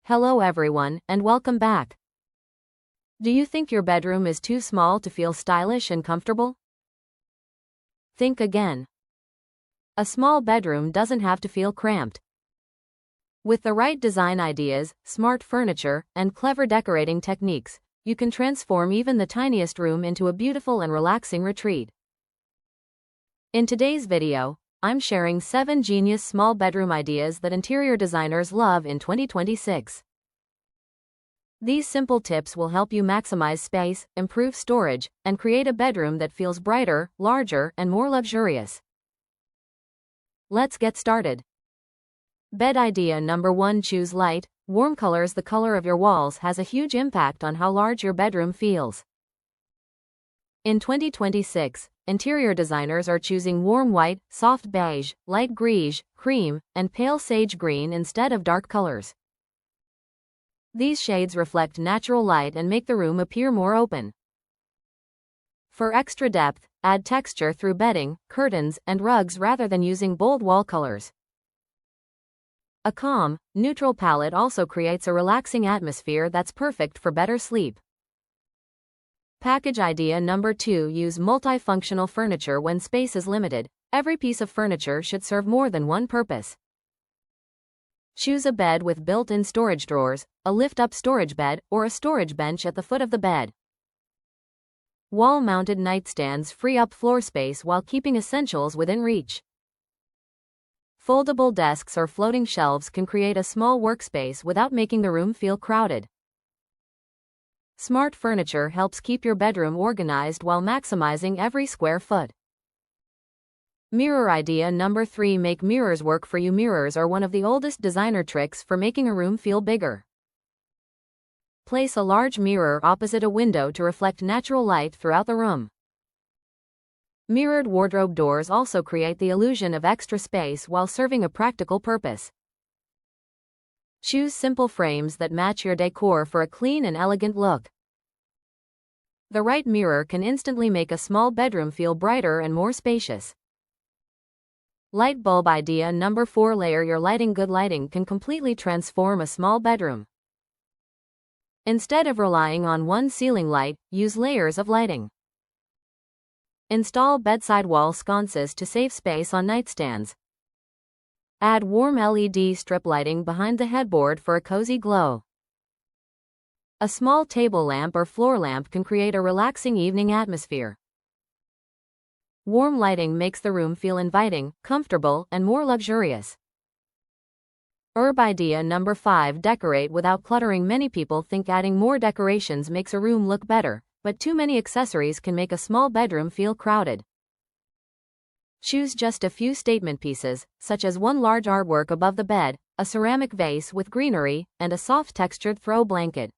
Hello everyone, and welcome back. Do you think your bedroom is too small to feel stylish and comfortable? Think again. A small bedroom doesn't have to feel cramped. With the right design ideas, smart furniture, and clever decorating techniques, you can transform even the tiniest room into a beautiful and relaxing retreat. In today's video, I'm sharing 7 genius small bedroom ideas that interior designers love in 2026. These simple tips will help you maximize space, improve storage, and create a bedroom that feels brighter, larger, and more luxurious. Let's get started. Bed idea number 1: choose light, warm colors. The color of your walls has a huge impact on how large your bedroom feels. In 2026, interior designers are choosing warm white, soft beige, light greige, cream, and pale sage green instead of dark colors. These shades reflect natural light and make the room appear more open. For extra depth, add texture through bedding, curtains, and rugs rather than using bold wall colors. A calm, neutral palette also creates a relaxing atmosphere that's perfect for better sleep. Package idea number 2: use multifunctional furniture. When space is limited, every piece of furniture should serve more than one purpose. Choose a bed with built-in storage drawers, a lift-up storage bed, or a storage bench at the foot of the bed. Wall-mounted nightstands free up floor space while keeping essentials within reach. Foldable desks or floating shelves can create a small workspace without making the room feel crowded. Smart furniture helps keep your bedroom organized while maximizing every square foot. Mirror idea number 3: make mirrors work for you. Mirrors are one of the oldest designer tricks for making a room feel bigger. Place a large mirror opposite a window to reflect natural light throughout the room. Mirrored wardrobe doors also create the illusion of extra space while serving a practical purpose. Choose simple frames that match your decor for a clean and elegant look. The right mirror can instantly make a small bedroom feel brighter and more spacious. Light bulb idea number 4: layer your lighting. Good lighting can completely transform a small bedroom. Instead of relying on one ceiling light, use layers of lighting. Install bedside wall sconces to save space on nightstands. Add warm LED strip lighting behind the headboard for a cozy glow. A small table lamp or floor lamp can create a relaxing evening atmosphere. Warm lighting makes the room feel inviting, comfortable, and more luxurious. Herb idea number 5: decorate without cluttering. Many people think adding more decorations makes a room look better, but too many accessories can make a small bedroom feel crowded. Choose just a few statement pieces, such as one large artwork above the bed, a ceramic vase with greenery, and a soft textured throw blanket.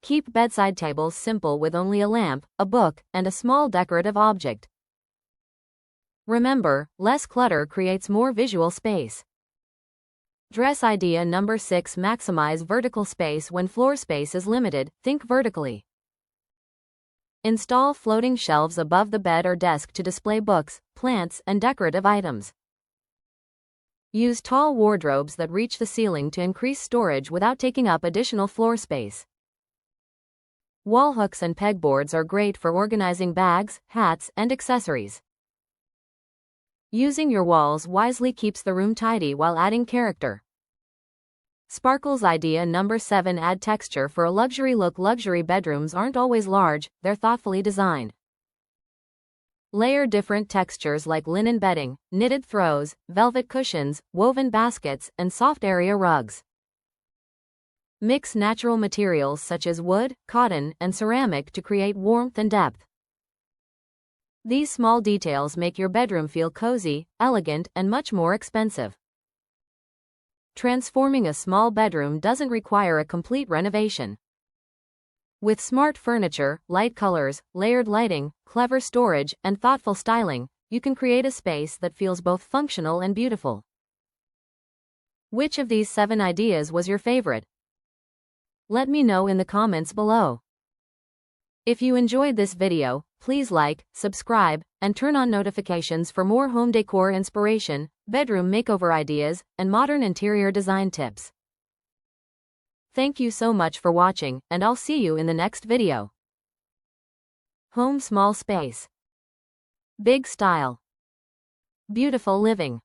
Keep bedside tables simple with only a lamp, a book, and a small decorative object. Remember, less clutter creates more visual space. Dress idea number 6: maximize vertical space. When floor space is limited, think vertically. Install floating shelves above the bed or desk to display books, plants, and decorative items. Use tall wardrobes that reach the ceiling to increase storage without taking up additional floor space. Wall hooks and pegboards are great for organizing bags, hats, and accessories. Using your walls wisely keeps the room tidy while adding character. Sparkles idea number 7: add texture for a luxury look. Luxury bedrooms aren't always large, they're thoughtfully designed. Layer different textures like linen bedding, knitted throws, velvet cushions, woven baskets, and soft area rugs. Mix natural materials such as wood, cotton, and ceramic to create warmth and depth. These small details make your bedroom feel cozy, elegant, and much more expensive. Transforming a small bedroom doesn't require a complete renovation. With smart furniture, light colors, layered lighting, clever storage, and thoughtful styling, you can create a space that feels both functional and beautiful. Which of these 7 ideas was your favorite? Let me know in the comments below. If you enjoyed this video, please like, subscribe, and turn on notifications for more home decor inspiration, bedroom makeover ideas, and modern interior design tips. Thank you so much for watching, and I'll see you in the next video. Home small space. Big style. Beautiful living.